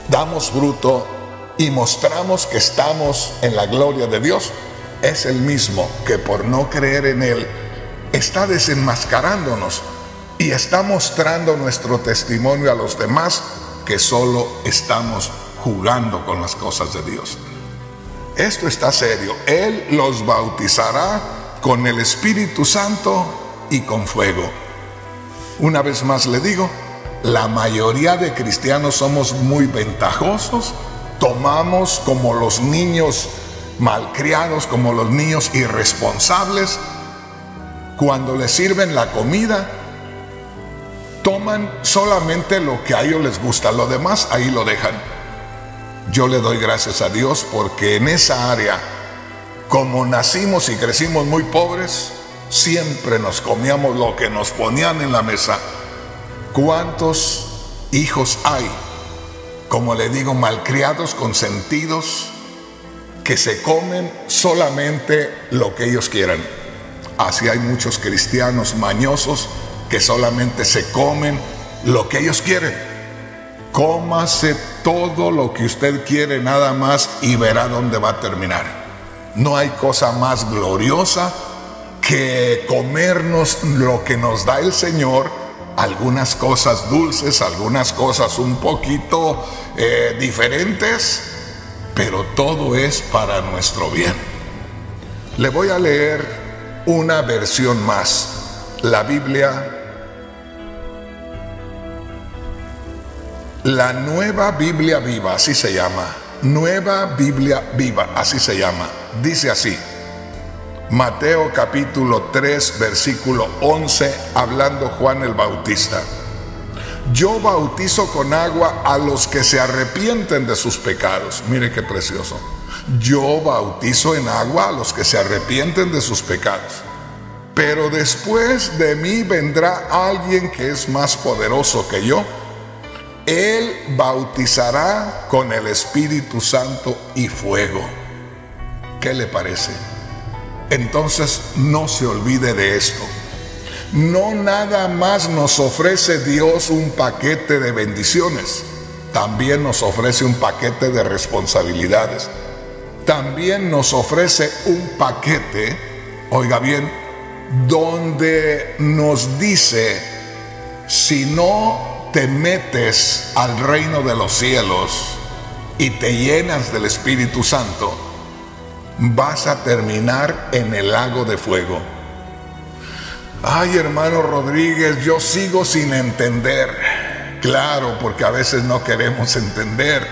damos fruto y mostramos que estamos en la gloria de Dios, es el mismo que por no creer en Él está desenmascarándonos y está mostrando nuestro testimonio a los demás que solo estamos jugando con las cosas de Dios. Esto está serio. Él los bautizará con el Espíritu Santo y con fuego. Una vez más le digo, la mayoría de cristianos somos muy ventajosos, tomamos como los niños malcriados, como los niños irresponsables. Cuando les sirven la comida, toman solamente lo que a ellos les gusta, lo demás ahí lo dejan. Yo le doy gracias a Dios porque en esa área, como nacimos y crecimos muy pobres, siempre nos comíamos lo que nos ponían en la mesa. ¿Cuántos hijos hay, como le digo, malcriados, consentidos, que se comen solamente lo que ellos quieran? Así hay muchos cristianos mañosos que solamente se comen lo que ellos quieren. Cómase todo lo que usted quiere nada más y verá dónde va a terminar. No hay cosa más gloriosa que comernos lo que nos da el Señor, algunas cosas dulces, algunas cosas un poquito diferentes, pero todo es para nuestro bien. Le voy a leer una versión más. La Biblia, la Nueva Biblia Viva, así se llama. Nueva Biblia Viva, así se llama. Dice así: Mateo capítulo 3, versículo 11, hablando Juan el Bautista. Yo bautizo con agua a los que se arrepienten de sus pecados. Mire qué precioso. Yo bautizo en agua a los que se arrepienten de sus pecados. Pero después de mí vendrá alguien que es más poderoso que yo. Él bautizará con el Espíritu Santo y fuego. ¿Qué le parece? Entonces no se olvide de esto. No nada más nos ofrece Dios un paquete de bendiciones, también nos ofrece un paquete de responsabilidades. También nos ofrece un paquete, oiga bien, donde nos dice: si no te metes al reino de los cielos y te llenas del Espíritu Santo, vas a terminar en el lago de fuego. Ay, hermano Rodríguez, yo sigo sin entender. Claro, porque a veces no queremos entender,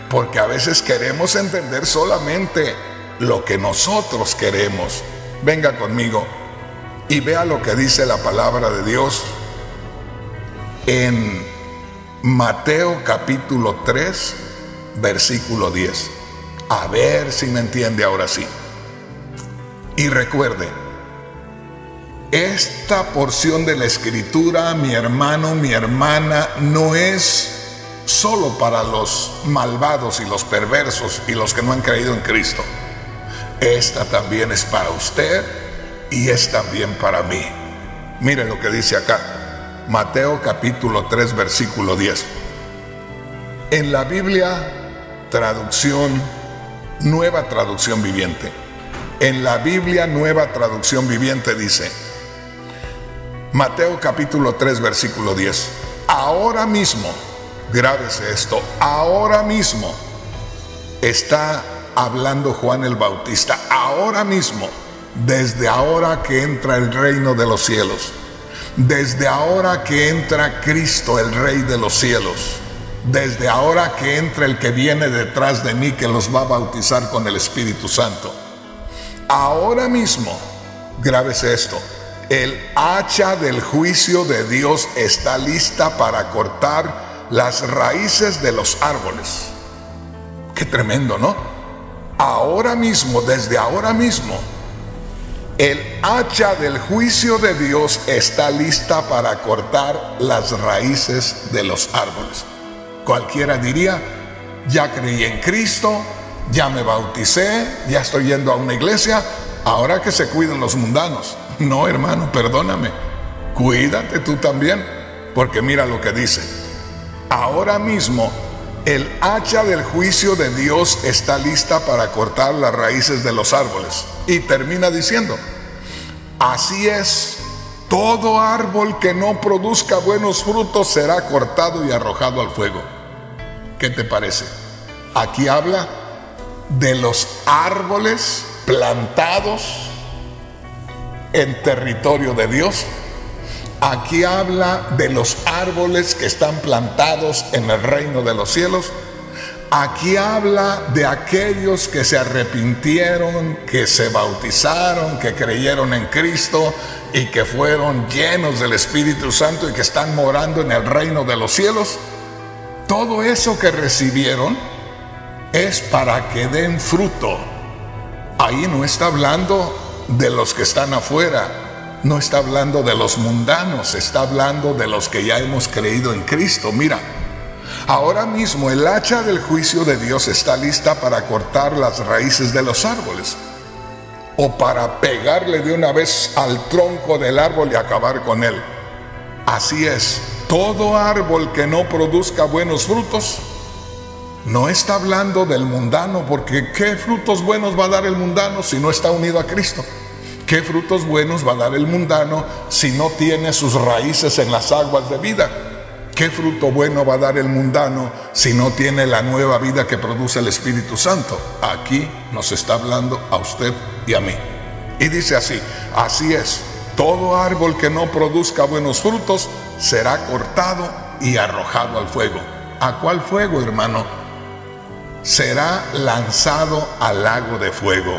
porque a veces queremos entender solamente lo que nosotros queremos. Venga conmigo y vea lo que dice la palabra de Dios en Mateo capítulo 3, versículo 10. A ver si me entiende ahora sí. Y recuerde, esta porción de la Escritura, mi hermano, mi hermana, no es solo para los malvados y los perversos y los que no han creído en Cristo. Esta también es para usted y es también para mí. Mire lo que dice acá, Mateo capítulo 3, versículo 10. En la Biblia, Nueva Traducción Viviente. En la Biblia Nueva Traducción Viviente dice, Mateo capítulo 3, versículo 10. Ahora mismo, grábese esto, ahora mismo está hablando Juan el Bautista. Ahora mismo, desde ahora que entra el reino de los cielos, desde ahora que entra Cristo, el Rey de los cielos, desde ahora que entra el que viene detrás de mí, que los va a bautizar con el Espíritu Santo. Ahora mismo, grábese esto, el hacha del juicio de Dios está lista para cortar las raíces de los árboles. Qué tremendo, ¿no? Ahora mismo, desde ahora mismo, el hacha del juicio de Dios está lista para cortar las raíces de los árboles. Cualquiera diría, ya creí en Cristo, ya me bauticé, ya estoy yendo a una iglesia, ahora que se cuiden los mundanos. No, hermano, perdóname, cuídate tú también, porque mira lo que dice. Ahora mismo el hacha del juicio de Dios está lista para cortar las raíces de los árboles. Y termina diciendo, así es, todo árbol que no produzca buenos frutos será cortado y arrojado al fuego. ¿Qué te parece? Aquí habla de los árboles plantados en territorio de Dios. Aquí habla de los árboles que están plantados en el reino de los cielos. Aquí habla de aquellos que se arrepintieron, que se bautizaron, que creyeron en Cristo y que fueron llenos del Espíritu Santo y que están morando en el reino de los cielos. Todo eso que recibieron es para que den fruto. Ahí no está hablando de los que están afuera. No está hablando de los mundanos, está hablando de los que ya hemos creído en Cristo. Mira, ahora mismo el hacha del juicio de Dios está lista para cortar las raíces de los árboles, o para pegarle de una vez al tronco del árbol y acabar con él. Así es, todo árbol que no produzca buenos frutos, no está hablando del mundano, porque ¿qué frutos buenos va a dar el mundano si no está unido a Cristo? ¿Qué frutos buenos va a dar el mundano si no tiene sus raíces en las aguas de vida? ¿Qué fruto bueno va a dar el mundano si no tiene la nueva vida que produce el Espíritu Santo? Aquí nos está hablando a usted y a mí. Y dice así, así es, todo árbol que no produzca buenos frutos será cortado y arrojado al fuego. ¿A cuál fuego, hermano? Será lanzado al lago de fuego.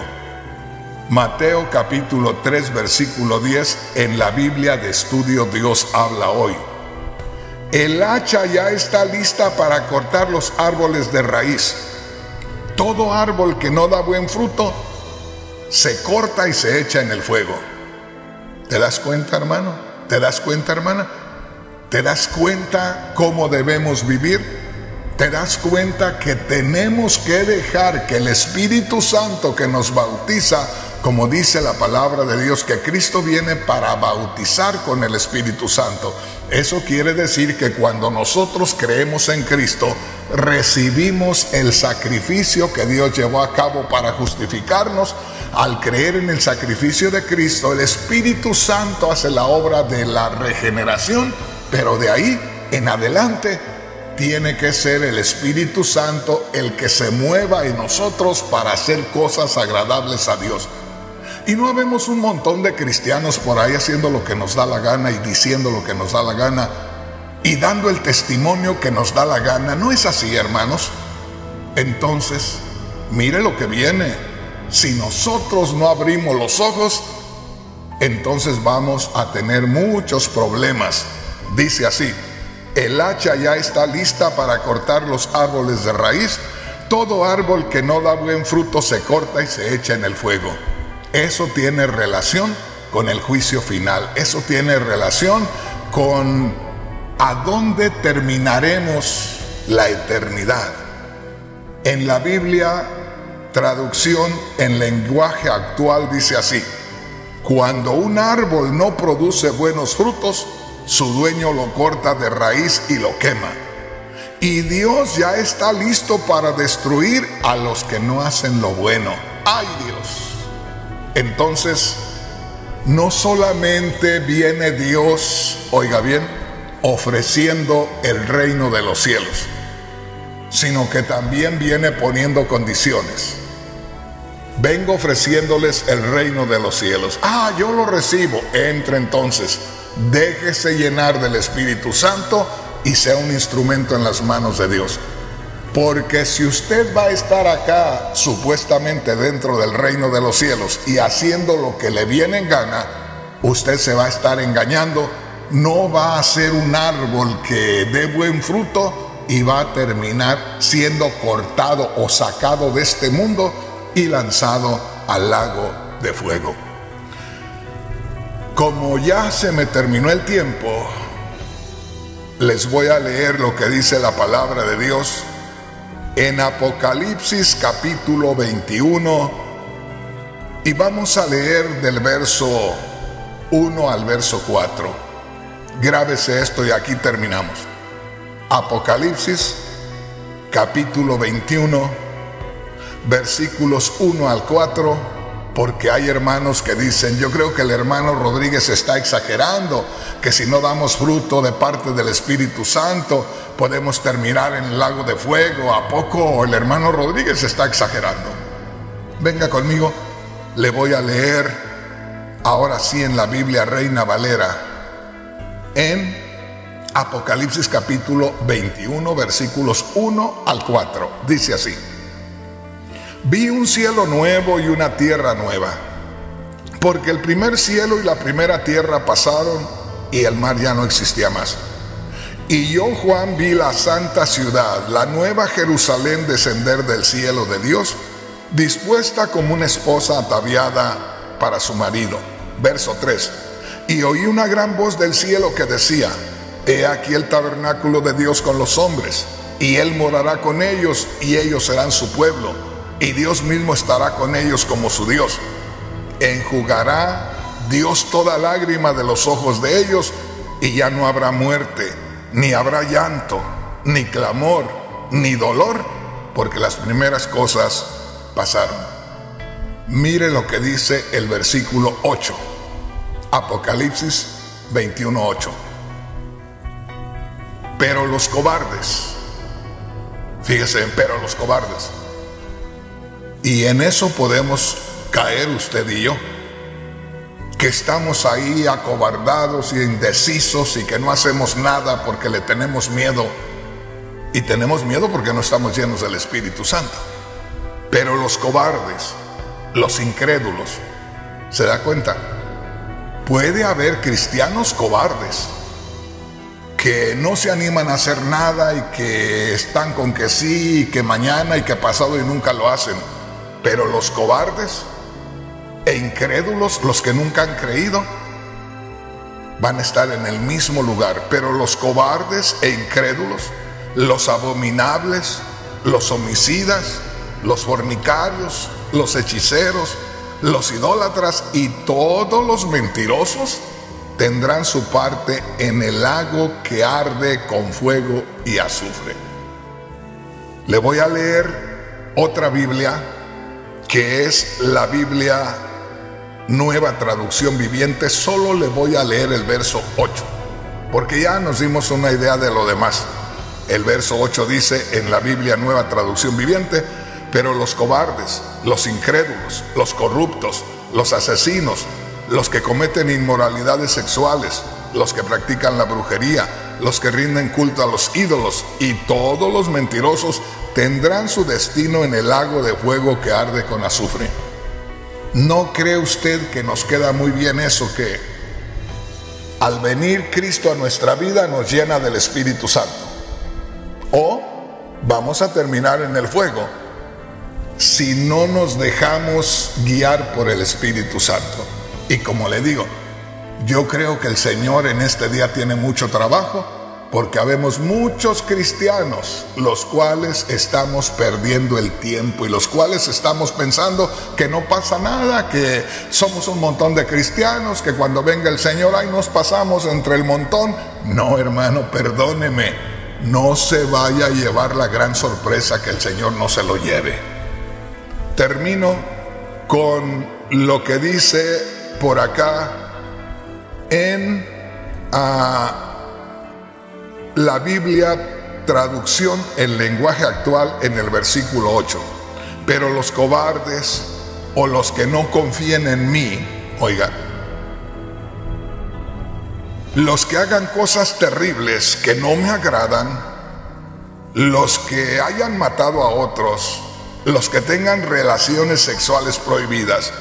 Mateo capítulo 3 versículo 10 en la Biblia de Estudio Dios Habla Hoy. El hacha ya está lista para cortar los árboles de raíz. Todo árbol que no da buen fruto se corta y se echa en el fuego. ¿Te das cuenta, hermano? ¿Te das cuenta, hermana? ¿Te das cuenta cómo debemos vivir? ¿Te das cuenta que tenemos que dejar que el Espíritu Santo que nos bautiza, como dice la palabra de Dios, que Cristo viene para bautizar con el Espíritu Santo? Eso quiere decir que cuando nosotros creemos en Cristo, recibimos el sacrificio que Dios llevó a cabo para justificarnos. Al creer en el sacrificio de Cristo, el Espíritu Santo hace la obra de la regeneración, pero de ahí en adelante tiene que ser el Espíritu Santo el que se mueva en nosotros para hacer cosas agradables a Dios. Y no vemos un montón de cristianos por ahí haciendo lo que nos da la gana y diciendo lo que nos da la gana y dando el testimonio que nos da la gana. No es así, hermanos. Entonces, mire lo que viene. Si nosotros no abrimos los ojos, entonces vamos a tener muchos problemas. Dice así, el hacha ya está lista para cortar los árboles de raíz. Todo árbol que no da buen fruto se corta y se echa en el fuego. Eso tiene relación con el juicio final. Eso tiene relación con a dónde terminaremos la eternidad. En la Biblia, traducción en lenguaje actual dice así: cuando un árbol no produce buenos frutos, su dueño lo corta de raíz y lo quema. Y Dios ya está listo para destruir a los que no hacen lo bueno. ¡Ay, Dios! Entonces, no solamente viene Dios, oiga bien, ofreciendo el reino de los cielos, sino que también viene poniendo condiciones. Vengo ofreciéndoles el reino de los cielos. Ah, yo lo recibo. Entre entonces, déjese llenar del Espíritu Santo y sea un instrumento en las manos de Dios. Porque si usted va a estar acá supuestamente dentro del reino de los cielos y haciendo lo que le viene en gana, usted se va a estar engañando. No va a ser un árbol que dé buen fruto y va a terminar siendo cortado o sacado de este mundo y lanzado al lago de fuego. Como ya se me terminó el tiempo, les voy a leer lo que dice la palabra de Dios en Apocalipsis capítulo 21, y vamos a leer del verso 1 al verso 4. Grábese esto y aquí terminamos. Apocalipsis capítulo 21, versículos 1 al 4, porque hay hermanos que dicen: yo creo que el hermano Rodríguez está exagerando, que si no damos fruto de parte del Espíritu Santo podemos terminar en el lago de fuego. ¿A poco el hermano Rodríguez está exagerando? Venga conmigo, le voy a leer ahora sí en la Biblia Reina Valera, en Apocalipsis capítulo 21, versículos 1 al 4. Dice así: vi un cielo nuevo y una tierra nueva, porque el primer cielo y la primera tierra pasaron y el mar ya no existía más. Y yo, Juan, vi la santa ciudad, la nueva Jerusalén, descender del cielo de Dios, dispuesta como una esposa ataviada para su marido. Verso 3. Y oí una gran voz del cielo que decía: he aquí el tabernáculo de Dios con los hombres, y él morará con ellos, y ellos serán su pueblo, y Dios mismo estará con ellos como su Dios. Enjugará Dios toda lágrima de los ojos de ellos, y ya no habrá muerte, ni habrá llanto, ni clamor, ni dolor, porque las primeras cosas pasaron. Mire lo que dice el versículo 8, Apocalipsis 21:8. Pero los cobardes, fíjese, pero los cobardes, y en eso podemos caer usted y yo, que estamos ahí acobardados y indecisos y que no hacemos nada porque le tenemos miedo, y tenemos miedo porque no estamos llenos del Espíritu Santo. Pero los cobardes, los incrédulos, ¿se da cuenta? Puede haber cristianos cobardes que no se animan a hacer nada y que están con que sí, y que mañana y que pasado, y nunca lo hacen. Pero los cobardes e incrédulos, los que nunca han creído, van a estar en el mismo lugar. Pero los cobardes e incrédulos, los abominables, los homicidas, los fornicarios, los hechiceros, los idólatras y todos los mentirosos tendrán su parte en el lago que arde con fuego y azufre. Le voy a leer otra Biblia, que es la Biblia Nueva Traducción Viviente. Solo le voy a leer el verso 8, porque ya nos dimos una idea de lo demás. El verso 8 dice en la Biblia Nueva Traducción Viviente: pero los cobardes, los incrédulos, los corruptos, los asesinos, los que cometen inmoralidades sexuales, los que practican la brujería, los que rinden culto a los ídolos y todos los mentirosos tendrán su destino en el lago de fuego que arde con azufre. ¿No cree usted que nos queda muy bien eso, que al venir Cristo a nuestra vida nos llena del Espíritu Santo? O vamos a terminar en el fuego si no nos dejamos guiar por el Espíritu Santo. Y como le digo, yo creo que el Señor en este día tiene mucho trabajo, porque habemos muchos cristianos los cuales estamos perdiendo el tiempo y los cuales estamos pensando que no pasa nada, que somos un montón de cristianos, que cuando venga el Señor ahí nos pasamos entre el montón. No, hermano, perdóneme, no se vaya a llevar la gran sorpresa, que el Señor no se lo lleve. Termino con lo que dice por acá en la Biblia Traducción en lenguaje actual, en el versículo 8. Pero los cobardes o los que no confíen en mí, oiga, los que hagan cosas terribles que no me agradan, los que hayan matado a otros, los que tengan relaciones sexuales prohibidas,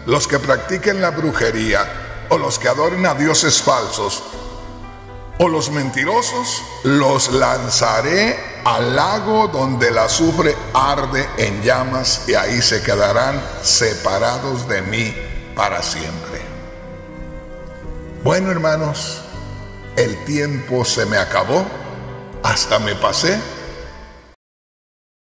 los que practiquen la brujería, o los que adoren a dioses falsos, o los mentirosos, los lanzaré al lago donde el azufre arde en llamas, y ahí se quedarán separados de mí para siempre. Bueno, hermanos, el tiempo se me acabó, hasta me pasé